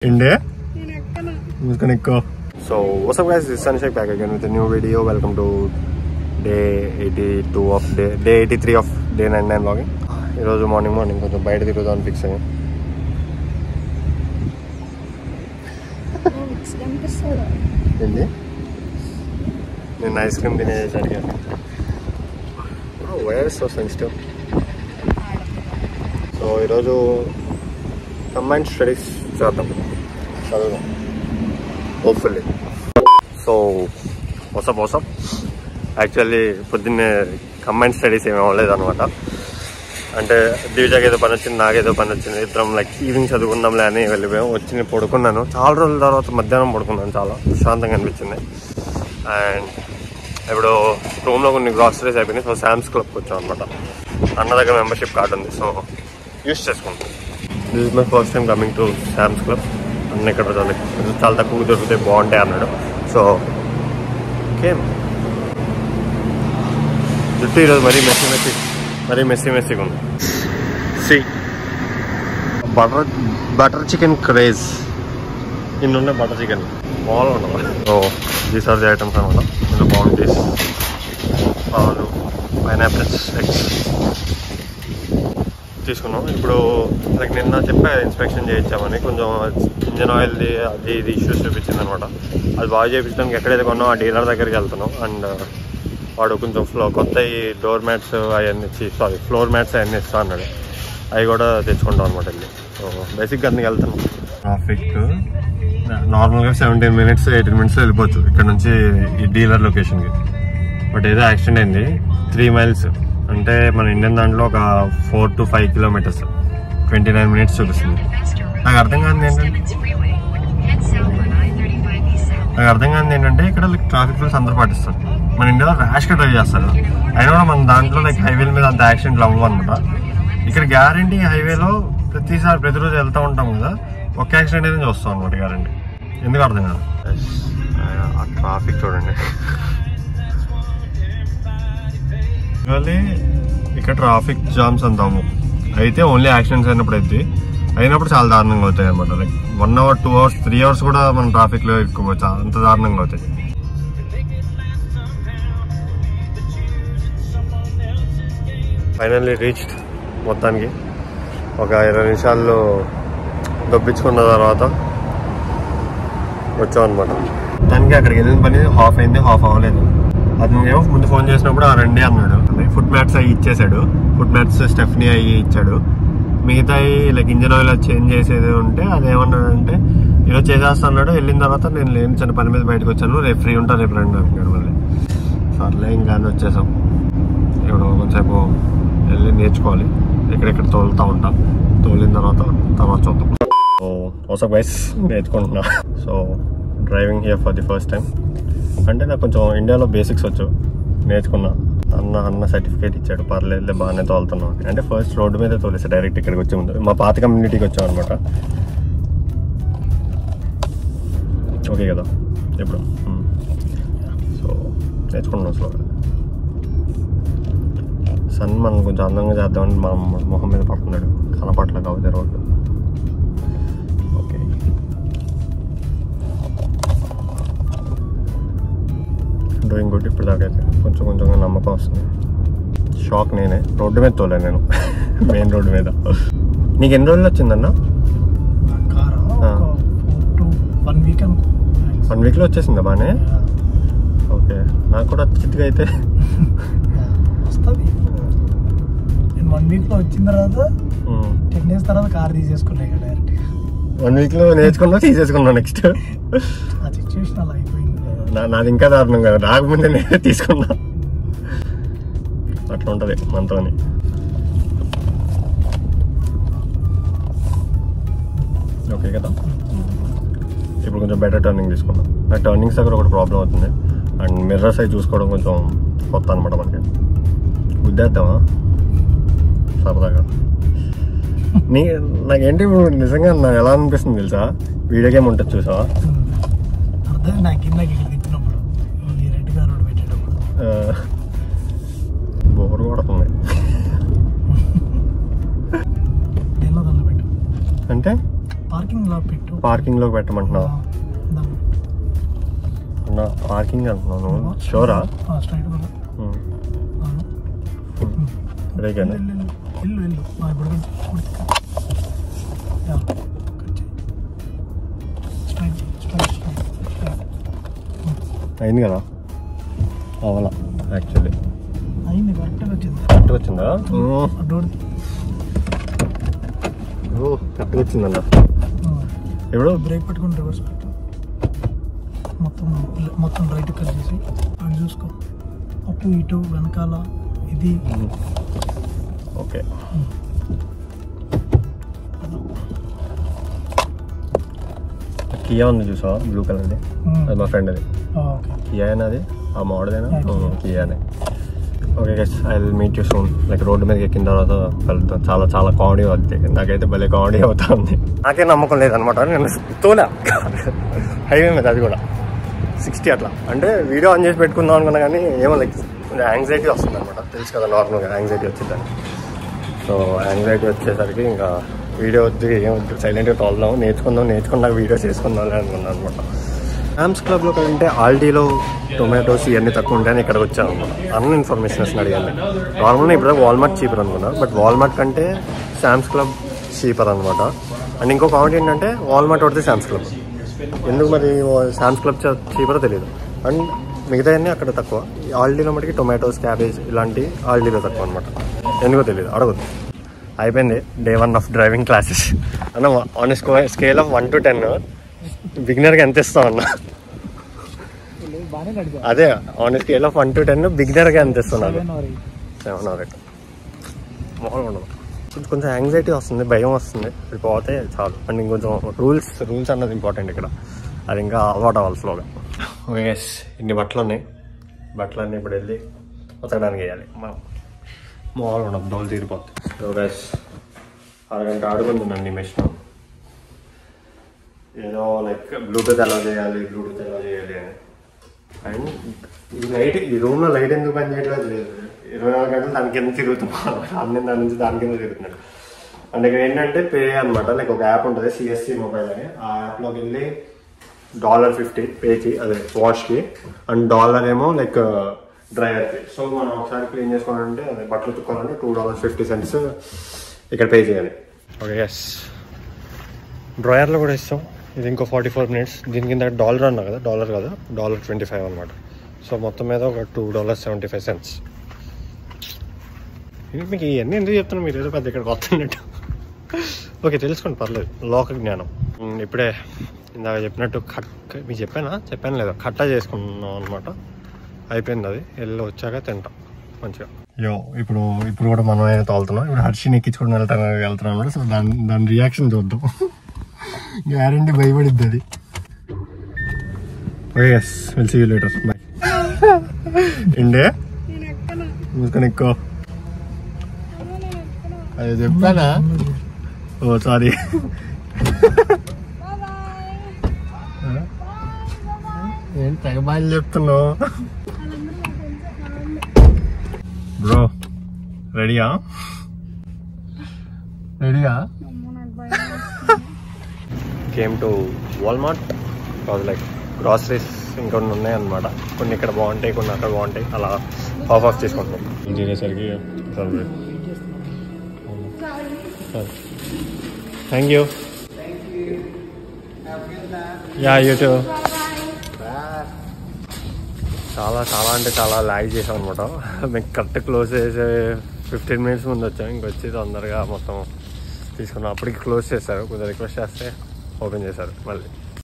India? I'm just gonna go. So what's up guys, this is Sanshek back again with a new video. Welcome to day 82 of day 83 of day 99 vlogging. Today morning koncham bayata tirugadam fix ayya. Endi? Nenu ice cream tinese adiga. Oh, why are so sensitive? So iroju combined studies చేద్దాం చదువుదాం hopefully. So WhatsApp actually పొద్దున్నే combined studies ఏమి అవ్వలేదు అనమాట. అంటే దివిజాకి ఏదో పని వచ్చింది, నాకేదో పని వచ్చింది, ఇద్దరం లైక్ ఈవినింగ్ చదువుకుందాంలే అని వెళ్ళిపోయాం. వచ్చి పడుకున్నాను, చాలా రోజుల తర్వాత మధ్యాహ్నం పడుకున్నాను, చాలా ప్రశాంతంగా అనిపించింది. అండ్ ఇప్పుడు రూమ్లో కొన్ని గ్రాసరీస్ అయిపోయినాయి. సో శామ్స్ క్లబ్కి వచ్చాం అనమాట. అన్న దగ్గర మెంబర్షిప్ కార్డు ఉంది, సో యూస్ చేసుకుంటాం. This is my first time coming to Sam's Club. అన్న ఇక్కడ చాలా తక్కువ దొరుకుతాయి, బాగుంటాయి అన్నాడు. సో ఓకే, జుట్టు ఈరోజు మరీ మెస్సీగా ఉంది. సి బటర్ చికెన్ క్రేజ్ ఇన్నున్నాయి. బటర్ చికెన్ బాగా ఉండవు. So these are the items అనమాట. ఇందులో బౌంటీస్, పాలు, పైనాపిల్స్, ఎగ్స్ తీసుకున్నాం. ఇప్పుడు లైక్ నిన్న చెప్పా ఇన్స్పెక్షన్ చేయించామని, కొంచెం ఇంజన్ ఆయిల్ది అది ఇది ఇష్యూస్ చూపించింది అనమాట. అది బాగా చేయించడానికి ఎక్కడైతే కొన్నాం ఆ డీలర్ దగ్గరికి వెళ్తున్నాం. అండ్ వాడు కొంచెం కొత్త ఈ డోర్ మ్యాట్స్ అవన్నీ ఫ్లోర్ మ్యాట్స్ అవన్నీ ఇస్తా అన్నాడు. అవి కూడా తెచ్చుకుంటాం అనమాట వెళ్ళి. సో బేసిక్గా అందుకు వెళ్తున్నాం. ట్రాఫిక్ నార్మల్గా 17 minutes 18 minutes వెళ్ళిపోవచ్చు ఇక్కడ నుంచి ఈ డీలర్ లొకేషన్కి. బట్ ఏదో యాక్సిడెంట్ అయింది. 3 miles అంటే మన ఇండియన్ దాంట్లో ఒక 4 to 5 kilometers 29 minutes చూపిస్తుంది. నాకు అర్థం కాదు ఏంటంటే ఇక్కడ ట్రాఫిక్ రూల్స్ అందరూ పాటిస్తారు. మన ఇండియాలో ర్యాష్గా డ్రైవ్ చేస్తారు. అయినా కూడా మన దాంట్లో లైక్ హైవేల మీద అంత యాక్సిడెంట్లు అవ్వవు అనమాట. ఇక్కడ గ్యారంటీ హైవేలో ప్రతిరోజు వెళ్తూ ఉంటాం కదా, ఒక యాక్సిడెంట్ అయితే చూస్తాం అనమాట గ్యారంటీ. ఎందుకు అర్థం కాదు. ఆ ట్రాఫిక్ చూడండి. ఇక్కడ ట్రాఫిక్ జామ్స్ అంతాము అయితే ఓన్లీ యాక్సిడెంట్స్ అయినప్పుడు చాలా దారుణంగా అవుతాయి అనమాట. లైక్ 1 hour 2 hours 3 hours కూడా మనం ట్రాఫిక్లో ఎక్కువ అంత దారుణంగా అవుతాయి. Finally reached. మొత్తానికి ఒక 20 నిమిషాల్లో దొప్పించుకున్న తర్వాత వచ్చాం అనమాట. మొత్తానికి అక్కడికి వెళ్ళిన పని హాఫ్ అయింది, హాఫ్ అవ్వలేదు. అతను ముందు ఫోన్ చేసినప్పుడు ఆ రండి అన్నాడు. ఫుట్ మ్యాట్స్ అవి ఇచ్చేసాడు. ఫుట్ మ్యాట్స్ స్టెఫ్నీ అవి ఇచ్చాడు. మిగతా లైక్ ఇంజన్ ఆయిల్ చేంజ్ చేసేది ఉంటే అదేమన్నాడంటే ఈరోజు చేసేస్తా అన్నాడు. వెళ్ళిన తర్వాత నేను లేని చిన్న పని మీద బయటకు వచ్చాను, రేపు ఫ్రీ ఉంటాను, రేపు రండి అన్నాడు. మళ్ళీ సర్లే ఇంకా వచ్చేసాం. ఇప్పుడు కొంచెంసేపు వెళ్ళి నేర్చుకోవాలి. ఎక్కడెక్కడ తోలుతూ ఉంటాం. తోలిన తర్వాత చూద్దాం. సో ఒకసారి బైక్స్ నేర్చుకుంటున్నా. So driving here for the first time. అంటే నాకు కొంచెం ఇండియాలో బేసిక్స్ వచ్చు, నేర్చుకున్నా. అన్న సర్టిఫికేట్ ఇచ్చాడు, పర్లేదు బాగానే తోలుతున్నాం. అంటే ఫస్ట్ రోడ్డు మీద తోలేసా డైరెక్ట్ ఇక్కడికి వచ్చే ముందు. మా పాత కమ్యూనిటీకి వచ్చాం అనమాట. ఓకే కదా ఇప్పుడు. సో నేర్చుకుంటున్నాం స్లోగా. సన్ మనం కొంచెం అందంగా చేద్దామని మా మొహం మీద పడుతున్నాడు. కనపట్ల కావుతే రోడ్డు. Okay, doing good. ఇప్పుడు దాకైతే కొంచెంగా నమ్మకం వస్తుంది. షాక్ నేనే. రోడ్డు మీద తోలే నేను, మెయిన్ రోడ్డు మీద. నీకు ఎన్ని రోజులు వచ్చిందన్నా? 1 weekలో వచ్చేసిందా? బాగానే. ఓకే, నాకు కూడా చిట్టుగా అయితే వస్తుంది. నేను 1 weekలో వచ్చిన తర్వాత 10 days తర్వాత కార్ తీసేసుకున్నాయి డైరెక్ట్. 1 weekలో నేర్చుకున్నా, తీసేసుకున్నా. నెక్స్ట్ ఆ సిచ్యువేషన్ అలా అయిపోయింది. నాది ఇంకా దారుణం కదా, రాకముందే నేనే తీసుకున్నా. అట్లా ఉంటుంది మనతోని. ఓకే కదా. ఇప్పుడు కొంచెం బెటర్ టర్నింగ్ తీసుకున్నాం. ఆ టర్నింగ్స్ దగ్గర ఒకటి ప్రాబ్లం అవుతుంది. అండ్ మిర్రర్స్ అవి చూసుకోవడం కొంచెం కొత్త అనమాట మనకి. గుద్దేద్దామా సరదాగా? నాకేంటి ఇప్పుడు నిజంగా నాకు ఎలా అనిపిస్తుంది తెలుసా, వీడియో గేమ్ ఉంటుంది చూసావా? బోర్ కొడుతుంది. అంటే పార్కింగ్ లో పెట్టు. పార్కింగ్ లో పెట్టమంటున్నావు అన్న? పార్కింగ్ అంటున్నాను. షోరా? స్ట్రైట్ అయింది కదా? అవలా యాక్చువల్లీ అయింది. కరెక్ట్గా వచ్చింది. కరెక్ట్గా వచ్చిందా? డోర్ కరెక్ట్గా వచ్చిందన్న. ఇప్పుడు బ్రేక్ పట్టుకుని రివర్స్ పెట్టు. మొత్తం రైట్ కట్ చేసి అది చూసుకో. అటు ఇటు వెనకాల ఇది. ఓకే. కియా ఉంది చూసావా? బ్లూ కలర్ది. అది మా ఫ్రెండ్ అది. కియా అది ఆ మోడలేనా? కియానే. Okay guys, I will meet you soon. Like road మీదకి ఎక్కిన తర్వాత కలుద్దాం. చాలా చాలా కామెడీ అవుతుంది. నాకైతే భలే కామెడీ అవుతా ఉంది. నాకే నమ్మకం లేదనమాట. నేను తోలా హైవే మీద, అది కూడా 60 అట్లా. అంటే వీడియో ఆన్ చేసి పెట్టుకుందాం అనుకున్నా కానీ ఏమో లైక్ యాంగ్జైటీ వస్తుంది అనమాట. తెలుసు కదా నార్మల్గా యాంగ్జైటీ వచ్చిందని. సో యాంగ్జైటీ వచ్చేసరికి ఇంకా వీడియో వద్దు, ఏమొద్దు, సైలెంట్గా తోలుదాం, నేర్చుకున్నాక వీడియో చేసుకుందాం అనుకున్నాను అనమాట. శామ్స్ క్లబ్లో కంటే ఆల్డీలో టొమాటోస్ ఇవన్నీ తక్కువ ఉంటాయని ఇక్కడికి వచ్చాను అనమాట. అన్ని ఇన్ఫర్మేషన్ అడిగాను. నార్మల్గా ఇప్పుడు వాల్మార్ట్ చీపర్ అనుకున్నా, బట్ వాల్మార్ట్ కంటే శామ్స్ క్లబ్ చీపర్ అనమాట. అండ్ ఇంకో కామెంట్ ఏంటంటే వాల్మార్ట్ పడితే శామ్స్ క్లబ్. ఎందుకు మరి శామ్స్ క్లబ్ చీపరో తెలియదు. అండ్ మిగతా అన్నీ అక్కడ తక్కువ. ఆల్డీలో మటుకి టొమాటోస్, క్యాబేజ్ ఇలాంటి ఆల్డీలో తక్కువ అనమాట. ఎందుకో తెలియదు, అడగదు. అయిపోయింది డే 1 ఆఫ్ డ్రైవింగ్ క్లాసెస్ అన్న. ఆన్ స్కేల్ ఆఫ్ 1 to 10 బిగినర్గా ఎంత ఇస్తాం అన్న? అదే ఆన్ స్కేల్ ఆఫ్ 1 to 10 బిగినర్గా ఎంత ఇస్తున్నాను? 7 or 8. మామూలుగా ఉండదు. కొంచెం యాంగ్జైటీ వస్తుంది, భయం వస్తుంది. ఇప్పుడు పోతే చాలు. అండ్ ఇంకొంచెం రూల్స్ అన్నది ఇంపార్టెంట్ ఇక్కడ. అది ఇంకా అలవాటు అవ్వాలి స్లోగా. ఓకే గైస్, ఇన్ని బట్టలు ఉన్నాయి. బట్టలన్నీ ఇప్పుడు వెళ్ళి ఉతకడానికి వేయాలి. మామూలుగా ఉండదు, దోలు తీరిపోతుంది. సో గైస్, అరగంట ఆడుకుంటున్నాను ఈ మెషిన్. ఏదో లైక్ బ్లూటూత్ ఎలా చేయాలి అని. అండ్ ఈ రూమ్లో లైట్ ఎందుకు పని చేయట్లేదు లేదు. 24 గంటలు దాని కింద తిరుగుతున్నాను. దాని నుంచి దాని కింద తిరుగుతున్నాడు. అండ్ ఇక్కడ ఏంటంటే పే అనమాట. లైక్ ఒక యాప్ ఉంటుంది, సిఎస్సి మొబైల్ అని. ఆ యాప్లోకి వెళ్ళి $50 పేకి, అదే వాష్కి. అండ్ $1 ఏమో లైక్ డ్రైయర్కి. సో మనం ఒకసారి క్లీన్ చేసుకోవాలంటే, అదే బట్టలు తుక్కోవాలంటే $2.50 ఇక్కడ పే చేయాలి. ఓకే ఎస్, డ్రాయర్లో కూడా ఇస్తాం. ఇది ఇంకో 44 minutes. దీని కింద $1 అన్నా కదా, $1 కాదు, $1.25 అనమాట. సో మొత్తం మీద ఒక $2.75. మీకు ఇవన్నీ ఎందుకు చెప్తున్నాను? మీరు ఏదో పెద్ద ఇక్కడికి వస్తున్నట్టు. ఓకే, తెలుసుకోండి, పర్లేదు. లోక జ్ఞానం. ఇప్పుడే ఇందాక చెప్పినట్టు మీకు చెప్పాను లేదా, కట్ట చేసుకున్నాం అనమాట. అయిపోయింది అది. వెళ్ళి వచ్చాక తింటాం మంచిగా. ఇప్పుడు కూడా మనం అయినా తోలుతున్నాం. ఇప్పుడు హర్షిని ఎక్కించుకుని వెళ్తున్నాం అనమాట. సో దాని రియాక్షన్ చూద్దాం. గ్యారెంటీ భయపడిద్ది అది. Okay yes, will see you later. Bye. ఇండే మూసుకొని ఎక్కువ. అదే చెప్పానా? Oh sorry. ఏం తెగ బాగా చెప్తున్నావు బ్రో? రెడీయా? Came to Walmart. Cause like groceries ఇంకొన్ని ఉన్నాయన్నమాట. కొన్ని ఇక్కడ బాగుంటాయి, కొన్ని అక్కడ బాగుంటాయి. అలా ఆఫ్ చేసుకుంటున్నాం. తినేసరికి thank you. Yeah, you too. చాలా అంటే చాలా ల్యాగ్ చేసాం అనమాట. మేము కరెక్ట్ క్లోజ్ చేసే 15 minutes ముందు వచ్చాము. ఇంకొచ్చి తొందరగా మొత్తం తీసుకున్నాం. అప్పటికి క్లోజ్ చేశారు. కొంచెం రిక్వెస్ట్ చేస్తే ఓపెన్ చేశారు మళ్ళీ.